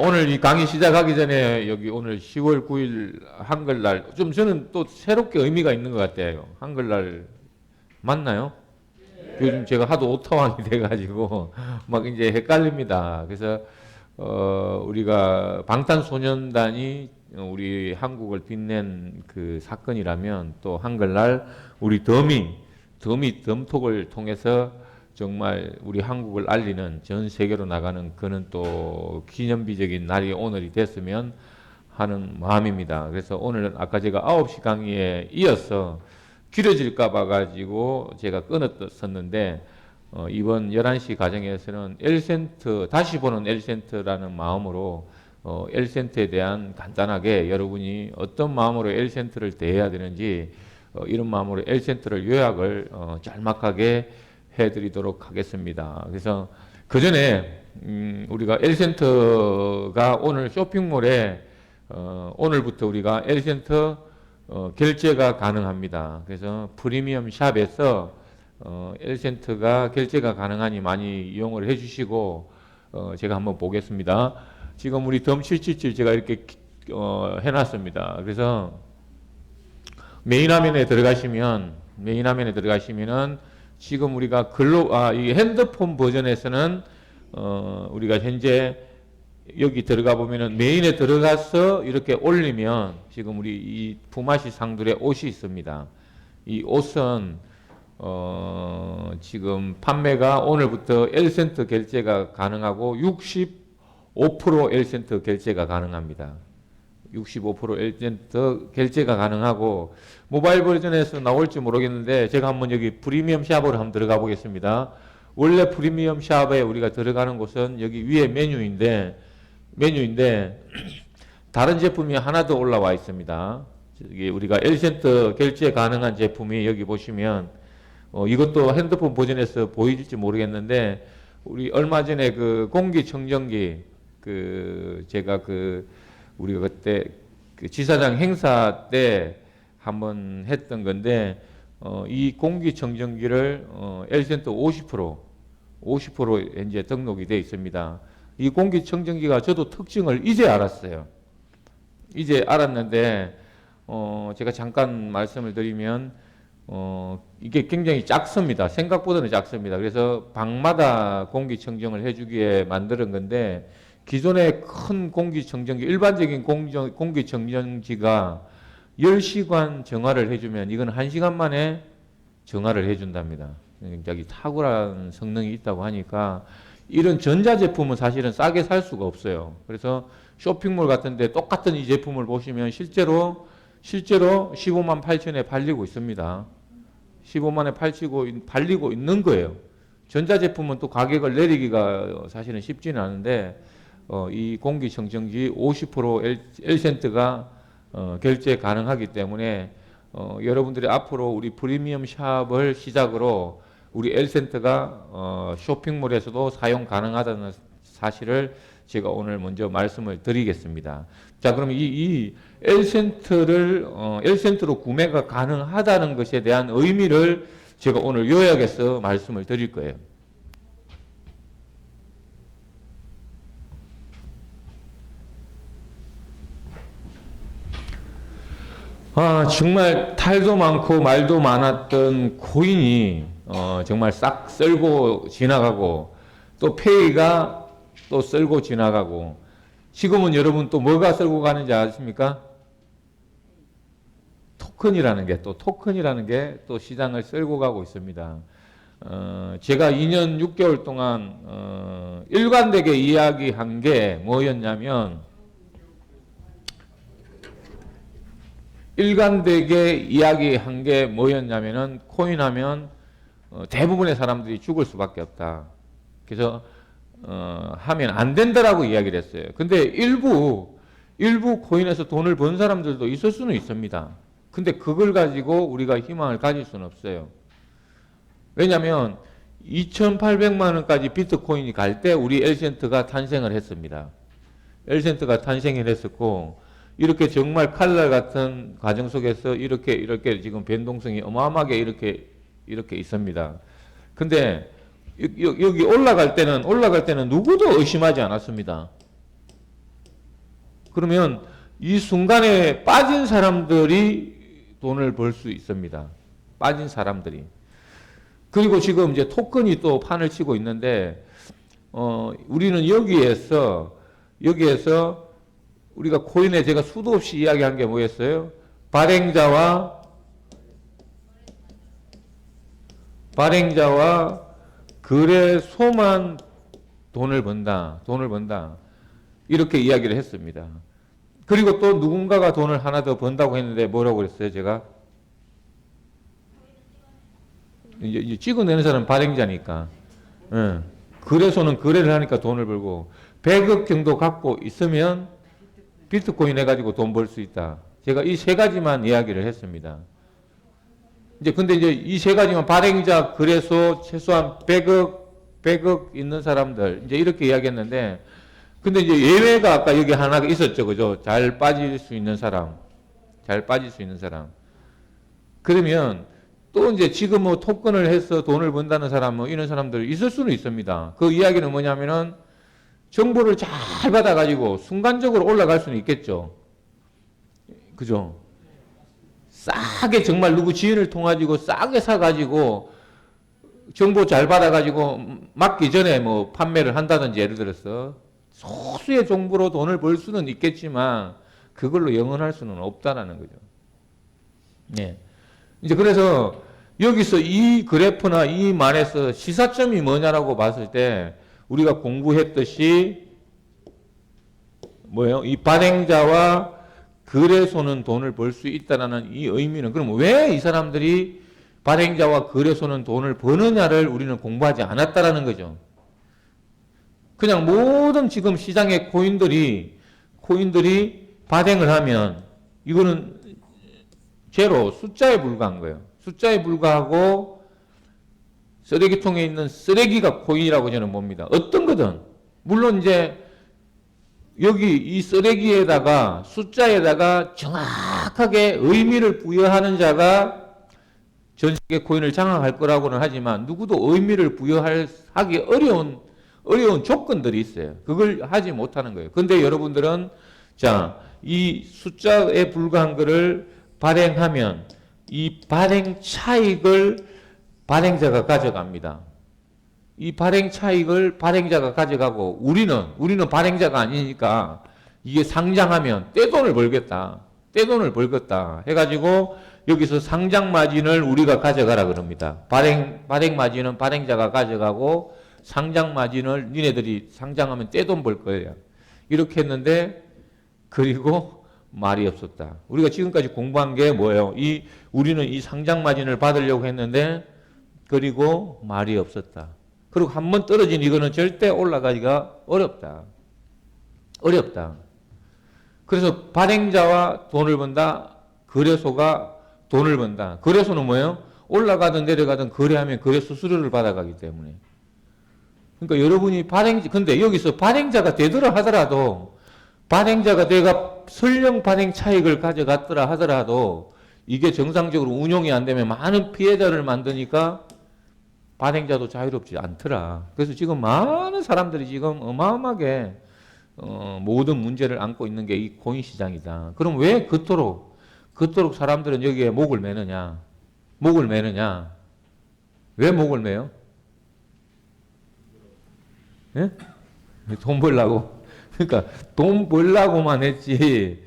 오늘 이 강의 시작하기 전에 여기 오늘 10월 9일 한글날 좀 저는 또 새롭게 의미가 있는 것 같아요. 한글날 맞나요? 요즘 제가 하도 오타왕이 돼가지고 막 이제 헷갈립니다. 그래서 우리가 방탄소년단이 우리 한국을 빛낸 그 사건이라면 또 한글날 우리 덤톡을 통해서 정말 우리 한국을 알리는 전 세계로 나가는 그는 또 기념비적인 날이 오늘이 됐으면 하는 마음입니다. 그래서 오늘은 아까 제가 9시 강의에 이어서 길어질까 봐 가지고 제가 끊었었는데 이번 11시 과정에서는 엘센트 다시 보는 엘센트라는 마음으로 엘센트에 대한 간단하게 여러분이 어떤 마음으로 엘센트를 대해야 되는지 이런 마음으로 엘센트를 요약을 짤막하게 해드리도록 하겠습니다. 그래서 그 전에 우리가 엘센트가 오늘 쇼핑몰에 오늘부터 우리가 엘센트 결제가 가능합니다. 그래서 프리미엄 샵에서 엘센트가 결제가 가능하니 많이 이용을 해주시고 제가 한번 보겠습니다. 지금 우리 덤777 제가 이렇게 해놨습니다. 그래서 메인 화면에 들어가시면은 지금 우리가 이 핸드폰 버전에서는 우리가 현재 여기 들어가 보면은 메인에 들어가서 이렇게 올리면 지금 우리 이 품앗이 상들의 옷이 있습니다. 이 옷은 지금 판매가 오늘부터 엘센트 결제가 가능하고 65% 엘센트 결제가 가능합니다. 65% 엘센트 결제가 가능하고 모바일 버전에서 나올지 모르겠는데 제가 한번 여기 프리미엄 샵으로 한번 들어가 보겠습니다. 원래 프리미엄 샵에 우리가 들어가는 곳은 여기 위에 메뉴인데 다른 제품이 하나 더 올라와 있습니다. 여기 우리가 엘센트 결제 가능한 제품이 여기 보시면 이것도 핸드폰 버전에서 보일지 모르겠는데 우리 얼마 전에 그 공기청정기 제가 우리가 그때 그 지사장 행사 때 한번 했던 건데 이 공기청정기를 엘센트 50% 이제 등록이 되어 있습니다. 이 공기청정기가 저도 특징을 이제 알았어요. 이제 알았는데 제가 잠깐 말씀을 드리면 이게 굉장히 작습니다. 생각보다는 작습니다. 그래서 방마다 공기청정을 해주기에 만드는 건데 기존의 큰 공기청정기, 일반적인 공기청정기가 10시간 정화를 해주면 이건 1시간 만에 정화를 해준답니다. 굉장히 탁월한 성능이 있다고 하니까 이런 전자제품은 사실은 싸게 살 수가 없어요. 그래서 쇼핑몰 같은데 똑같은 이 제품을 보시면 실제로 15만 8천에 팔리고 있습니다. 15만에 팔리고 있는 거예요. 전자제품은 또 가격을 내리기가 사실은 쉽지는 않은데 이 공기청정기 50% 엘센트가 결제 가능하기 때문에 여러분들이 앞으로 우리 프리미엄 샵을 시작으로 우리 엘센트가 쇼핑몰에서도 사용 가능하다는 사실을 제가 오늘 먼저 말씀을 드리겠습니다. 자, 그럼 이 엘센트로 구매가 가능하다는 것에 대한 의미를 제가 오늘 요약해서 말씀을 드릴 거예요. 정말 탈도 많고 말도 많았던 코인이 정말 싹 썰고 지나가고 또 페이가 또 썰고 지나가고 지금은 여러분 또 뭐가 썰고 가는지 아십니까? 토큰이라는 게 또 시장을 썰고 가고 있습니다. 제가 2년 6개월 동안 일관되게 이야기한 게 뭐였냐면 코인 하면 대부분의 사람들이 죽을 수밖에 없다. 그래서 하면 안 된다라고 이야기를 했어요. 근데 일부 코인에서 돈을 번 사람들도 있을 수는 있습니다. 근데 그걸 가지고 우리가 희망을 가질 수는 없어요. 왜냐하면 2,800만 원까지 비트코인이 갈 때 우리 엘센트가 탄생을 했습니다. 엘센트가 탄생을 했었고 이렇게 정말 칼날 같은 과정 속에서 이렇게 지금 변동성이 어마어마하게 이렇게 있습니다. 근데 여기 올라갈 때는 누구도 의심하지 않았습니다. 그러면 이 순간에 빠진 사람들이 돈을 벌 수 있습니다. 빠진 사람들이. 그리고 지금 이제 토큰이 또 판을 치고 있는데, 우리는 여기에서 우리가 코인에 제가 수도 없이 이야기한 게 뭐였어요? 발행자와 거래소만 돈을 번다. 이렇게 이야기를 했습니다. 그리고 또 누군가가 돈을 하나 더 번다고 했는데 뭐라고 그랬어요, 제가? 이제 찍어내는 사람은 발행자니까. 예. 거래소는 거래를 하니까 돈을 벌고 100억 정도 갖고 있으면 비트코인 해가지고 돈 벌 수 있다. 제가 이 세 가지만 이야기를 했습니다. 근데 이 세 가지만 발행자, 거래소 최소한 100억 있는 사람들 이제 이렇게 이야기했는데, 근데 이제 예외가 아까 여기 하나 있었죠, 그죠? 잘 빠질 수 있는 사람. 그러면 또 이제 지금 뭐 토큰을 해서 돈을 번다는 사람, 뭐 이런 사람들 있을 수는 있습니다. 그 이야기는 뭐냐면은 정보를 잘 받아가지고 순간적으로 올라갈 수는 있겠죠. 그죠? 싸게 정말 누구 지인을 통해가지고 싸게 사가지고 정보 잘 받아가지고 맞기 전에 뭐 판매를 한다든지 예를 들어서 소수의 정보로 돈을 벌 수는 있겠지만 그걸로 영원할 수는 없다라는 거죠. 네. 이제 그래서 여기서 이 그래프나 이 말에서 시사점이 뭐냐라고 봤을 때 우리가 공부했듯이 뭐예요? 이 발행자와 거래소는 돈을 벌 수 있다라는 이 의미는, 그럼 왜 이 사람들이 발행자와 거래소는 돈을 버느냐를 우리는 공부하지 않았다라는 거죠. 그냥 모든 지금 시장의 코인들이 발행을 하면 이거는 제로, 숫자에 불과한 거예요. 숫자에 불과하고 쓰레기통에 있는 쓰레기가 코인이라고 저는 봅니다. 어떤 거든. 물론 이제 여기 이 쓰레기에다가 숫자에다가 정확하게 의미를 부여하는 자가 전 세계 코인을 장악할 거라고는 하지만 누구도 의미를 부여하기 어려운 조건들이 있어요. 그걸 하지 못하는 거예요. 근데 여러분들은 자, 이 숫자에 불과한 거를 발행하면 이 발행 차익을 발행자가 가져갑니다. 이 발행 차익을 발행자가 가져가고 우리는 발행자가 아니니까 이게 상장하면 떼돈을 벌겠다 해가지고 여기서 상장 마진을 우리가 가져가라 그럽니다. 발행 마진은 발행자가 가져가고 상장 마진을 니네들이 상장하면 떼돈 벌 거예요. 이렇게 했는데 그리고 말이 없었다. 우리가 지금까지 공부한 게 뭐예요? 우리는 이 상장 마진을 받으려고 했는데 그리고 말이 없었다. 그리고 한번 떨어진 이거는 절대 올라가기가 어렵다. 그래서 발행자와 돈을 번다. 거래소가 돈을 번다. 거래소는 뭐예요? 올라가든 내려가든 거래하면 거래 수수료를 받아가기 때문에. 그러니까 여러분이 근데 여기서 발행자가 되더라 하더라도 발행자가 내가 설령 발행 차익을 가져갔더라 하더라도 이게 정상적으로 운용이 안 되면 많은 피해자를 만드니까 발행자도 자유롭지 않더라. 그래서 지금 많은 사람들이 지금 어마어마하게 모든 문제를 안고 있는 게 이 코인 시장이다. 그럼 왜 그토록 사람들은 여기에 목을 매느냐? 왜 목을 매요? 예? 돈 벌라고. 그러니까 돈 벌라고만 했지.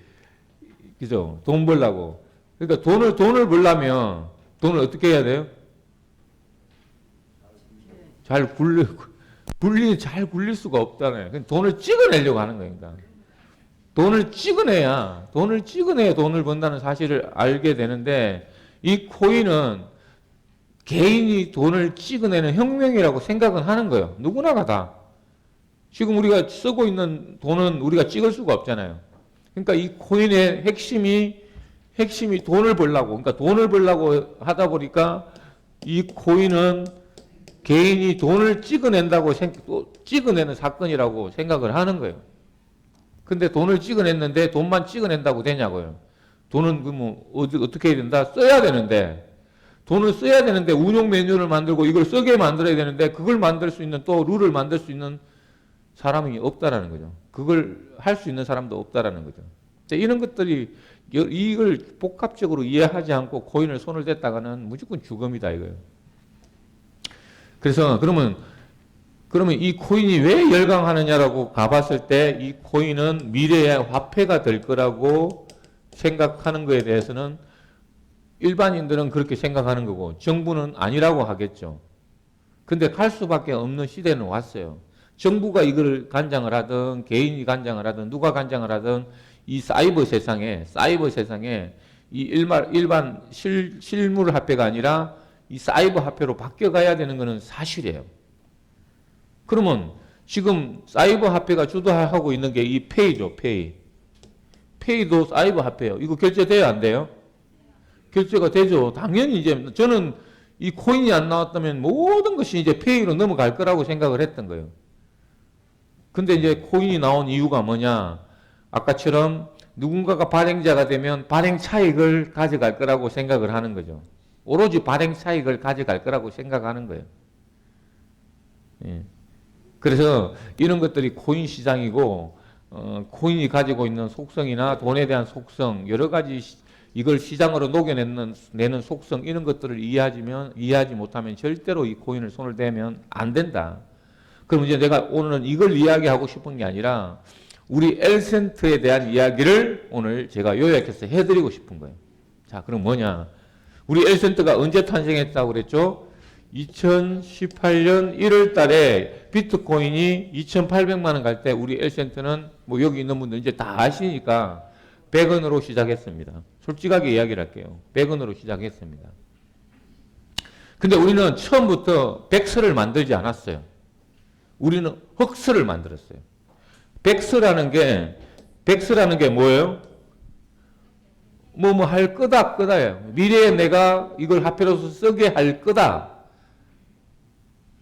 그죠? 돈 벌라고. 그러니까 돈을 벌려면 돈을 어떻게 해야 돼요? 잘 굴릴 수가 없잖아요. 돈을 찍어내려고 하는 겁니다. 돈을 찍어내야 돈을 번다는 사실을 알게 되는데 이 코인은 개인이 돈을 찍어내는 혁명이라고 생각은 하는 거예요. 누구나가 다. 지금 우리가 쓰고 있는 돈은 우리가 찍을 수가 없잖아요. 그러니까 이 코인의 핵심이 돈을 벌려고, 그러니까 돈을 벌려고 하다 보니까 이 코인은 개인이 돈을 찍어낸다고 찍어내는 사건이라고 생각을 하는 거예요. 근데 돈을 찍어냈는데 돈만 찍어낸다고 되냐고요. 돈은 어떻게 해야 된다? 써야 되는데 돈을 써야 되는데 운용 매뉴얼을 만들고 이걸 쓰게 만들어야 되는데 그걸 만들 수 있는 또 룰을 만들 수 있는 사람이 없다라는 거죠. 그걸 할 수 있는 사람도 없다라는 거죠. 이런 것들이 이걸 복합적으로 이해하지 않고 코인을 손을 댔다가는 무조건 죽음이다 이거예요. 그래서 그러면 이 코인이 왜 열광하느냐라고 가봤을 때 이 코인은 미래의 화폐가 될 거라고 생각하는 거에 대해서는 일반인들은 그렇게 생각하는 거고 정부는 아니라고 하겠죠. 근데 갈 수밖에 없는 시대는 왔어요. 정부가 이걸 간장을 하든 개인이 간장을 하든 누가 간장을 하든 이 사이버 세상에 이 일반 실물 화폐가 아니라 이 사이버 화폐로 바뀌어가야 되는 것은 사실이에요. 그러면 지금 사이버 화폐가 주도하고 있는 게 이 페이죠, 페이. 페이도 사이버 화폐예요. 이거 결제돼야 안 돼요? 결제가 되죠. 당연히 이제 저는 이 코인이 안 나왔다면 모든 것이 이제 페이로 넘어갈 거라고 생각을 했던 거예요. 근데 이제 코인이 나온 이유가 뭐냐? 아까처럼 누군가가 발행자가 되면 발행 차익을 가져갈 거라고 생각을 하는 거죠. 오로지 발행 차익을 가져갈 거라고 생각하는 거예요. 예. 그래서 이런 것들이 코인 시장이고 코인이 가지고 있는 속성이나 돈에 대한 속성 여러 가지 이걸 시장으로 녹여내는 속성 이런 것들을 이해하지 못하면 절대로 이 코인을 손을 대면 안 된다. 그럼 이제 내가 오늘은 이걸 이야기하고 싶은 게 아니라 우리 엘센트에 대한 이야기를 오늘 제가 요약해서 해드리고 싶은 거예요. 자, 그럼 뭐냐? 우리 엘센트가 언제 탄생했다고 그랬죠? 2018년 1월 달에 비트코인이 2,800만 원 갈 때 우리 엘센트는 뭐 여기 있는 분들 이제 다 아시니까 100원으로 시작했습니다. 솔직하게 이야기를 할게요. 100원으로 시작했습니다. 근데 우리는 처음부터 백서를 만들지 않았어요. 우리는 흑서를 만들었어요. 백서라는 게 뭐예요? 뭐 할 거다예요. 미래에 내가 이걸 화폐로서 쓰게 할 거다.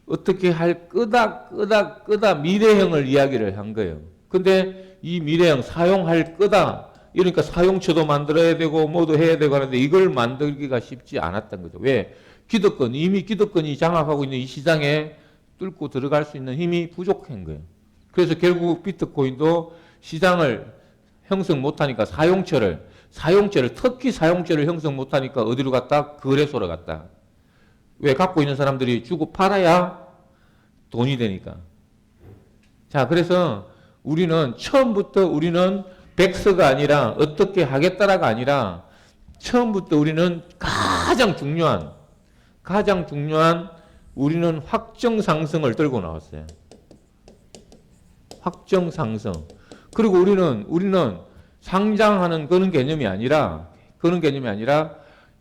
어떻게 할 거다 미래형을 이야기를 한 거예요. 근데 이 미래형 사용할 거다. 이러니까 사용처도 만들어야 되고 뭐도 해야 되고 하는데 이걸 만들기가 쉽지 않았던 거죠. 왜? 이미 기득권이 장악하고 있는 이 시장에 뚫고 들어갈 수 있는 힘이 부족한 거예요. 그래서 결국 비트코인도 시장을 형성 못하니까 사용처를 특히 사용처를 형성 못하니까 어디로 갔다? 거래소로 갔다. 왜? 갖고 있는 사람들이 주고 팔아야 돈이 되니까. 자, 그래서 처음부터 우리는 백서가 아니라 어떻게 하겠다라가 아니라 처음부터 우리는 가장 중요한 우리는 확정 상승을 들고 나왔어요. 확정 상승. 그리고 우리는 상장하는 그런 개념이 아니라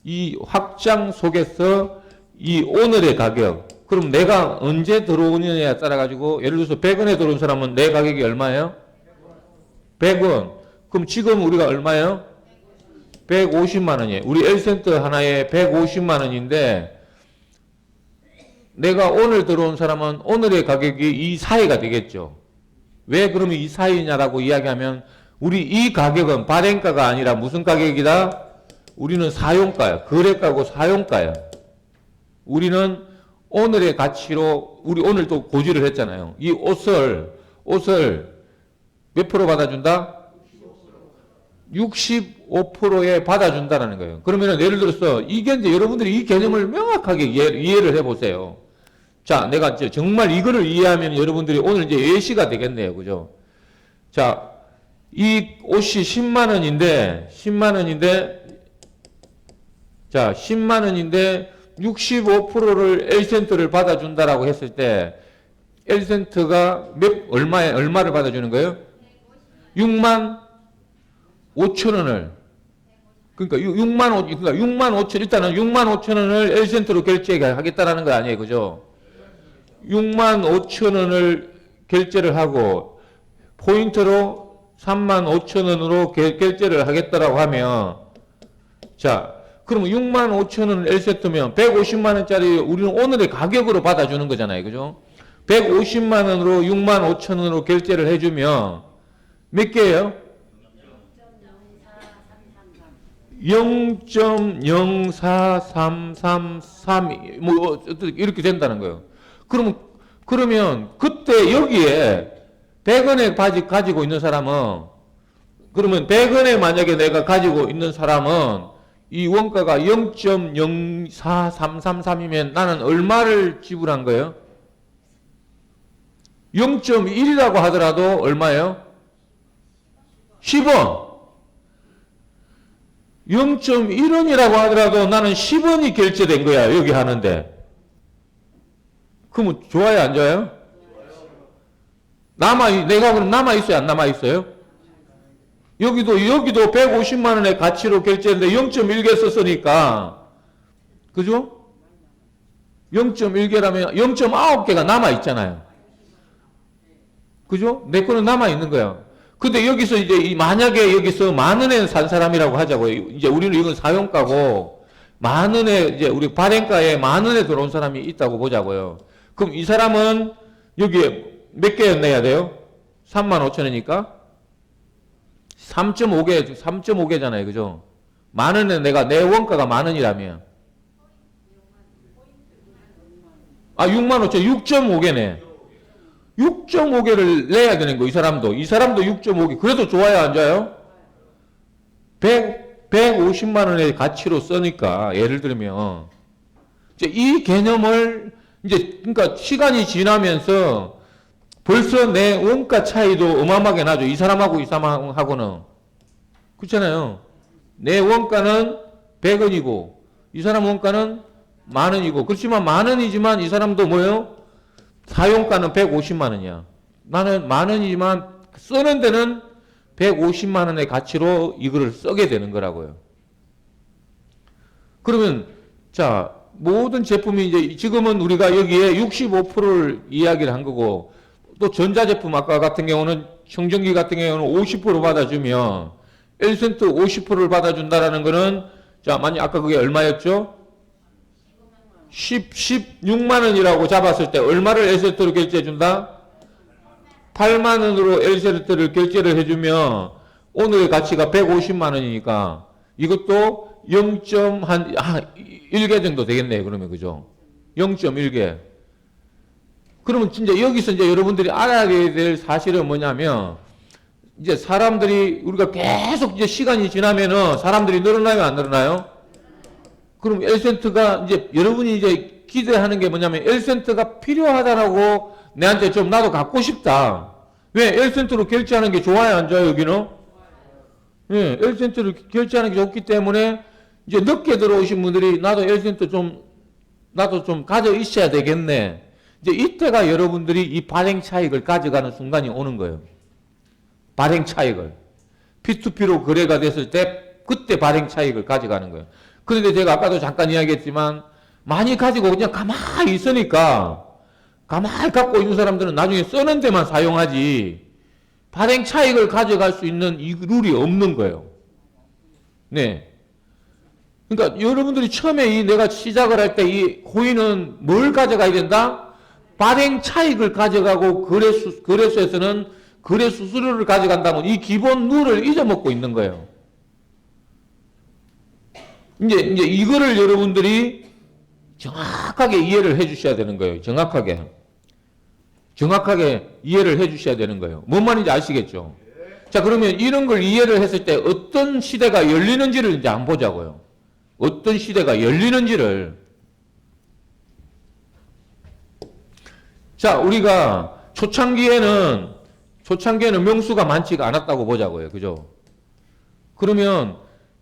이 확장 속에서 이 오늘의 가격. 그럼 내가 언제 들어오느냐에 따라 가지고 예를 들어서 100원에 들어온 사람은 내 가격이 얼마예요? 100원. 그럼 지금 우리가 얼마예요? 150만 원이에요. 우리 엘센트 하나에 150만 원인데 내가 오늘 들어온 사람은 오늘의 가격이 이 사이가 되겠죠. 왜 그러면 이 사이냐라고 이야기하면 우리 이 가격은 발행가가 아니라 무슨 가격이다? 우리는 사용가야. 거래가고 사용가야. 우리는 오늘의 가치로 우리 오늘 또 고지를 했잖아요. 이 옷을 몇 프로 받아준다? 65%에 받아준다는 거예요. 그러면 예를 들어서 이게 이제 여러분들이 이 개념을 명확하게 이해를 해보세요. 자, 내가 이제 정말 이거를 이해하면 여러분들이 오늘 이제 예시가 되겠네요. 그죠? 자, 이 옷이 10만 원인데, 자, 10만 원인데 65%를 엘센트를 받아준다라고 했을 때, 엘센트가 얼마를 받아주는 거예요? 6만 5천 원을. 그러니까 6만 5천, 일단은 6만 5천 원을 엘센트로 결제하겠다라는 거 아니에요. 그죠? 6만 5천 원을 결제를 하고, 포인트로 3만 5천 원으로 결제를 하겠다라고 하면, 자, 그러면 6만 5천 원 엘센트면 150만 원짜리 우리는 오늘의 가격으로 받아주는 거잖아요. 그죠? 150만 원으로 6만 5천 원으로 결제를 해주면 몇 개예요? 0.04333 뭐 이렇게 된다는 거예요. 그러면 그때 여기에 100원에 가지고 있는 사람은, 그러면 100원에 만약에 내가 가지고 있는 사람은 이 원가가 0.04333이면 나는 얼마를 지불한 거예요? 0.1이라고 하더라도 얼마예요? 10원. 0.1원이라고 하더라도 나는 10원이 결제된 거야, 여기 하는데. 그러면 좋아요, 안 좋아요? 내가 그럼 남아있어요, 안 남아있어요? 여기도 150만 원의 가치로 결제했는데 0.1개 썼으니까, 그죠? 0.1개라면 0.9개가 남아있잖아요. 그죠? 내 거는 남아있는 거야. 근데 여기서 이제 만약에 여기서 10,000원에 산 사람이라고 하자고요. 이제 우리는 이건 사용가고, 10,000원에, 이제 우리 발행가에 10,000원에 들어온 사람이 있다고 보자고요. 그럼 이 사람은 여기에 몇 개 내야 돼요? 35,000원이니까 3.5개잖아요. 그죠? 10,000원에 내 원가가 10,000원이라면. 65,000원, 6.5개네. 6.5개를 내야 되는 거, 이 사람도 6.5개. 그래도 좋아요, 안 좋아요? 150만 원의 가치로 쓰니까, 예를 들면. 이제 이 개념을, 그러니까 시간이 지나면서 벌써 내 원가 차이도 어마어마하게 나죠. 이 사람하고 이 사람하고는. 그렇잖아요. 내 원가는 100원이고, 이 사람 원가는 10,000원이고, 그렇지만 10,000원이지만 이 사람도 뭐예요? 사용가는 150만 원이야. 나는 10,000원이지만 쓰는 데는 150만 원의 가치로 이거를 쓰게 되는 거라고요. 그러면 자, 모든 제품이 이제 지금은 우리가 여기에 65%를 이야기를 한 거고, 또 전자제품 아까 같은 경우는 청정기 같은 경우는 50% 받아주면 1센트 50%를 받아준다라는 거는, 자, 만약 아까 그게 얼마였죠? 16만 원이라고 잡았을 때 얼마를 L세트로 결제해 준다? 8만 원으로 L세트를 결제를 해주면 오늘의 가치가 150만 원이니까 이것도 0.1개 정도 되겠네요. 그러면 그죠? 0.1개. 그러면 진짜 여기서 이제 여러분들이 알아야 될 사실은 뭐냐면, 이제 사람들이 우리가 계속 이제 시간이 지나면은 사람들이 늘어나요, 안 늘어나요? 그럼 1센트가 이제 여러분이 이제 기대하는 게 뭐냐면 1센트가 필요하다라고 내한테 좀 나도 갖고 싶다. 왜? 1센트로 결제하는 게 좋아요, 안 좋아요, 여기는? 예, 1센트로 결제하는 게 좋기 때문에 이제 늦게 들어오신 분들이 나도 1센트 나도 좀 가져 있어야 되겠네. 이제 이때가 여러분들이 이 발행 차익을 가져가는 순간이 오는 거예요. 발행 차익을. P2P로 거래가 됐을 때 그때 발행 차익을 가져가는 거예요. 그런데 제가 아까도 잠깐 이야기했지만 많이 가지고 그냥 가만히 있으니까, 가만히 갖고 있는 사람들은 나중에 쓰는 데만 사용하지 발행 차익을 가져갈 수 있는 이 룰이 없는 거예요. 네. 그러니까 여러분들이 처음에 내가 시작을 할 때 이 코인은 뭘 가져가야 된다? 발행 차익을 가져가고 거래소에서는 거래 수수료를 가져간다면 이 기본 룰을 잊어먹고 있는 거예요. 이제 이거를 여러분들이 정확하게 이해를 해 주셔야 되는 거예요. 정확하게 이해를 해 주셔야 되는 거예요. 뭔 말인지 아시겠죠? 자, 그러면 이런 걸 이해를 했을 때 어떤 시대가 열리는지를 이제 한번 보자고요. 어떤 시대가 열리는지를. 자, 우리가 초창기에는 명수가 많지가 않았다고 보자고요. 그죠? 그러면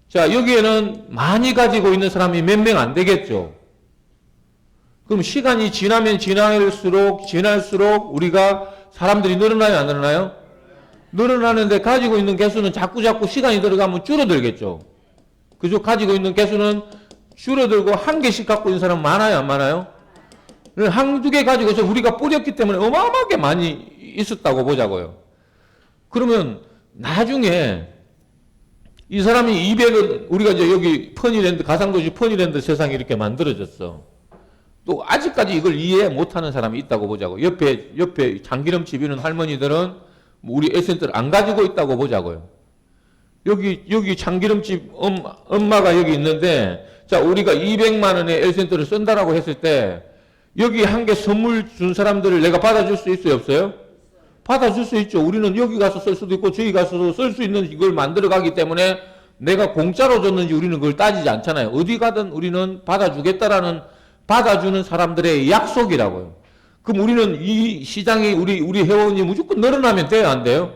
자, 여기에는 많이 가지고 있는 사람이 몇 명 안 되겠죠. 그럼 시간이 지나면 지날수록 우리가 사람들이 늘어나요, 안 늘어나요? 늘어나는데 가지고 있는 개수는 자꾸 시간이 들어가면 줄어들겠죠. 그죠? 가지고 있는 개수는 줄어들고 한 개씩 갖고 있는 사람은 많아요, 안 많아요? 한두 개 가지고서 우리가 뿌렸기 때문에 어마어마하게 많이 있었다고 보자고요. 그러면 나중에 이 사람이 200원, 우리가 이제 여기 퍼니랜드, 가상도시 퍼니랜드 세상이 이렇게 만들어졌어. 또 아직까지 이걸 이해 못하는 사람이 있다고 보자고. 옆에 참기름 집이는 할머니들은 우리 에센트를 안 가지고 있다고 보자고요. 여기 참기름집 엄마가 여기 있는데, 자, 우리가 200만 원의 L센터를 쓴다라고 했을 때, 여기 한 개 선물 준 사람들을 내가 받아줄 수 있어요, 없어요? 받아줄 수 있죠. 우리는 여기 가서 쓸 수도 있고, 저기 가서도 쓸 수 있는 이걸 만들어 가기 때문에 내가 공짜로 줬는지 우리는 그걸 따지지 않잖아요. 어디 가든 우리는 받아주겠다라는, 받아주는 사람들의 약속이라고요. 그럼 우리는 이 시장이 우리 회원이 무조건 늘어나면 돼요, 안 돼요?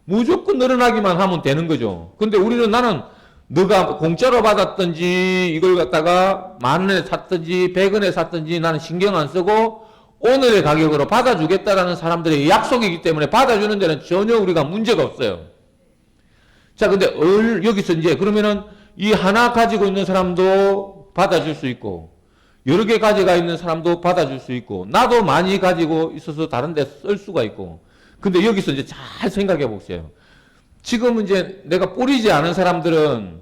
무조건 늘어나기만 하면 되는 거죠. 근데 우리는 나는 너가 공짜로 받았든지 이걸 갖다가 10,000원에 샀든지 100원에 샀든지 나는 신경 안 쓰고 오늘의 가격으로 받아주겠다라는 사람들의 약속이기 때문에 받아주는 데는 전혀 우리가 문제가 없어요. 자, 근데 여기서 이제 그러면은 이 하나 가지고 있는 사람도 받아줄 수 있고 여러 개 가져가 있는 사람도 받아줄 수 있고 나도 많이 가지고 있어서 다른 데 쓸 수가 있고 근데 여기서 이제 잘 생각해 보세요. 지금 이제 내가 뿌리지 않은 사람들은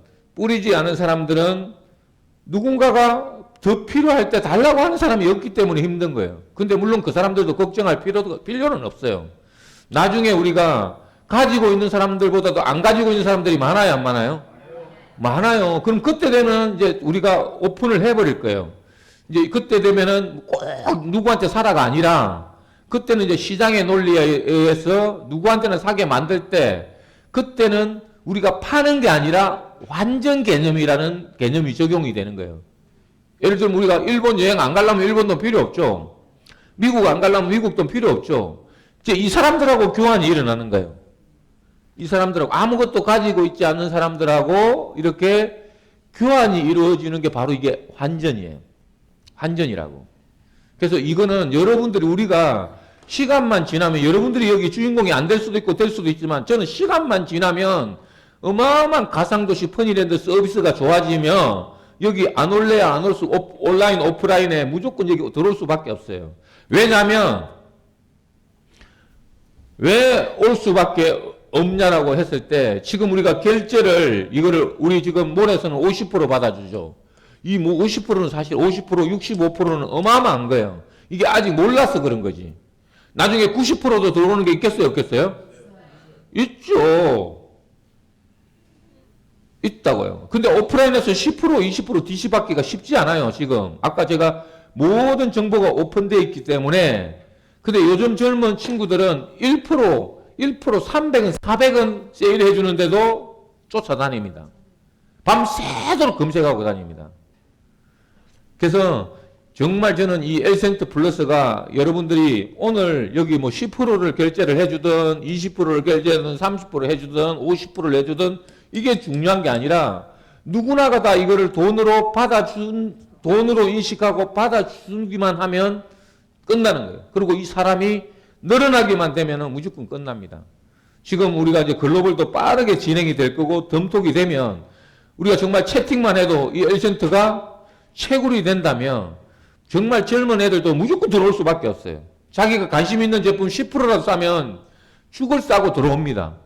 누군가가 더 필요할 때 달라고 하는 사람이 없기 때문에 힘든 거예요. 근데 물론 그 사람들도 걱정할 필요는 없어요. 나중에 우리가 가지고 있는 사람들보다도 안 가지고 있는 사람들이 많아요, 안 많아요? 많아요. 그럼 그때 되면 이제 우리가 오픈을 해버릴 거예요. 이제 그때 되면은 꼭 누구한테 사라가 아니라 그때는 이제 시장의 논리에 의해서 누구한테는 사게 만들 때 그때는 우리가 파는 게 아니라 완전 개념이라는 개념이 적용이 되는 거예요. 예를 들면 우리가 일본 여행 안 가려면 일본도 필요 없죠. 미국 안 가려면 미국도 필요 없죠. 이제 이 사람들하고 교환이 일어나는 거예요. 이 사람들하고 아무것도 가지고 있지 않는 사람들하고 이렇게 교환이 이루어지는 게 바로 이게 환전이에요. 환전이라고. 그래서 이거는 여러분들이 우리가 시간만 지나면 여러분들이 여기 주인공이 안 될 수도 있고 될 수도 있지만 저는 시간만 지나면 어마어마한 가상도시 퍼니랜드 서비스가 좋아지면 여기 안 올래야 안 올 수 온라인 오프라인에 무조건 여기 들어올 수밖에 없어요. 왜냐하면 왜 올 수밖에 없냐라고 했을 때 지금 우리가 결제를 이거를 우리 지금 몰에서는 50% 받아주죠. 이 뭐 50%는 사실 50% 65%는 어마어마한 거예요. 이게 아직 몰라서 그런 거지. 나중에 90%도 들어오는 게 있겠어요, 없겠어요? 있죠. 있다고요. 근데 오프라인에서 10% 20% DC 받기가 쉽지 않아요, 지금. 아까 제가 모든 정보가 오픈되어 있기 때문에. 근데 요즘 젊은 친구들은 1%, 300원, 400원 세일해 주는데도 쫓아다닙니다. 밤새도록 검색하고 다닙니다. 그래서 정말 저는 이 L센터 플러스가 여러분들이 오늘 여기 뭐 10%를 결제를 해주든 20%를 결제하든 30% 해주든 50%를 해주든 이게 중요한 게 아니라 누구나가 다 이거를 돈으로 돈으로 인식하고 받아주기만 하면 끝나는 거예요. 그리고 이 사람이 늘어나기만 되면 무조건 끝납니다. 지금 우리가 이제 글로벌도 빠르게 진행이 될 거고 덤톡이 되면 우리가 정말 채팅만 해도 이 L센터가 채굴이 된다면 정말 젊은 애들도 무조건 들어올 수밖에 없어요. 자기가 관심 있는 제품 10%라도 싸면 죽을 싸고 들어옵니다.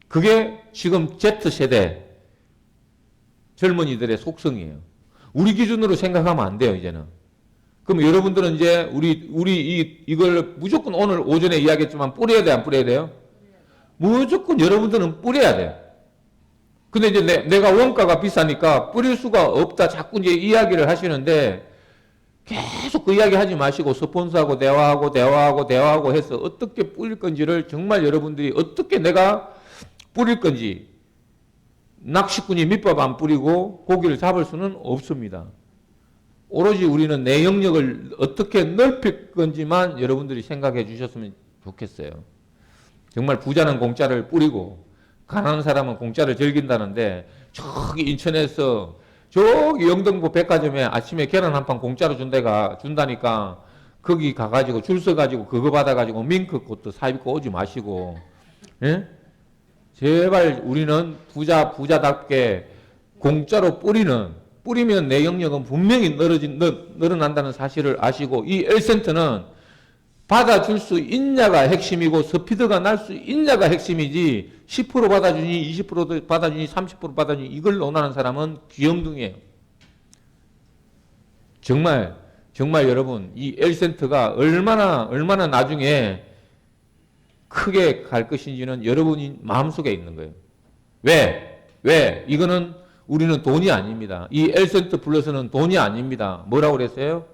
그게 지금 Z세대 젊은이들의 속성이에요. 우리 기준으로 생각하면 안 돼요, 이제는. 그럼 여러분들은 이제 이걸 무조건 오늘 오전에 이야기했지만 뿌려야 돼, 안 뿌려야 돼요? 무조건 여러분들은 뿌려야 돼요. 근데 이제 내가 원가가 비싸니까 뿌릴 수가 없다. 자꾸 이제 이야기를 하시는데 계속 그 이야기 하지 마시고 스폰서하고 대화하고 해서 어떻게 뿌릴 건지를 정말 여러분들이 어떻게 내가 뿌릴 건지 낚시꾼이 밑밥 안 뿌리고 고기를 잡을 수는 없습니다. 오로지 우리는 내 영역을 어떻게 넓힐 건지만 여러분들이 생각해 주셨으면 좋겠어요. 정말 부자는 공짜를 뿌리고 가난한 사람은 공짜를 즐긴다는데 저기 인천에서 저기 영등포 백화점에 아침에 계란 한 판 공짜로 준다니까 거기 가가지고 줄 서가지고 그거 받아가지고 밍크꽃도 사입고 오지 마시고, 예? 제발 우리는 부자답게 공짜로 뿌리면 내 영역은 분명히 늘어난다는 사실을 아시고 이 L센터는 받아줄 수 있냐가 핵심이고 스피드가 날 수 있냐가 핵심이지 10% 받아주니 20% 받아주니 30% 받아주니 이걸 논하는 사람은 귀염둥이에요. 정말 여러분 이 L센터가 얼마나 나중에 크게 갈 것인지는 여러분이 마음속에 있는 거예요. 왜? 이거는 우리는 돈이 아닙니다. 이 엘센트 플러스는 돈이 아닙니다. 뭐라고 그랬어요?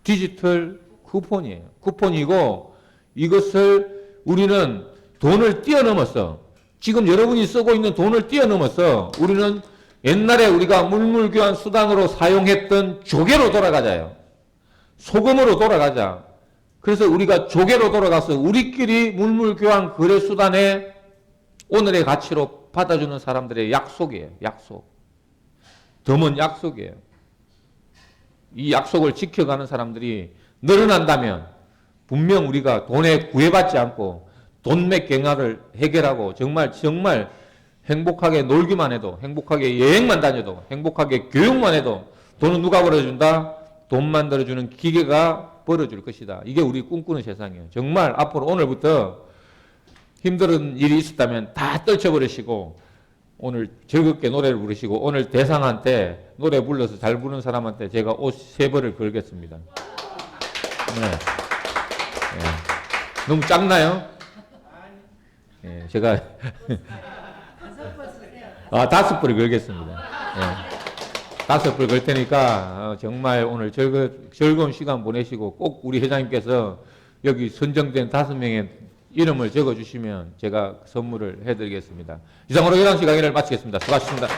디지털 쿠폰이에요. 쿠폰이고 이것을 우리는 돈을 뛰어넘었어. 지금 여러분이 쓰고 있는 돈을 뛰어넘었어. 우리는 옛날에 우리가 물물교환 수단으로 사용했던 조개로 돌아가자요. 소금으로 돌아가자. 그래서 우리가 조개로 돌아가서 우리끼리 물물교환 거래 수단에 오늘의 가치로 받아주는 사람들의 약속이에요. 약속. 덤은 약속이에요. 이 약속을 지켜가는 사람들이 늘어난다면 분명 우리가 돈에 구애받지 않고 돈맥 경화를 해결하고 정말 행복하게 놀기만 해도, 행복하게 여행만 다녀도, 행복하게 교육만 해도 돈은 누가 벌어준다? 돈 만들어주는 기계가 벌어줄 것이다. 이게 우리 꿈꾸는 세상이에요. 정말 앞으로 오늘부터 힘든 일이 있었다면 다 떨쳐버리시고 오늘 즐겁게 노래를 부르시고 오늘 대상한테 노래 불러서 잘 부르는 사람한테 제가 옷 3벌을 걸겠습니다. 네. 네. 너무 작나요? 네, 제가 5벌을 걸겠습니다. 네. 5벌 걸 테니까 정말 오늘 즐거운 시간 보내시고 꼭 우리 회장님께서 여기 선정된 5명의 이름을 적어주시면 제가 선물을 해드리겠습니다. 이상으로 11시 강의를 마치겠습니다. 수고하셨습니다.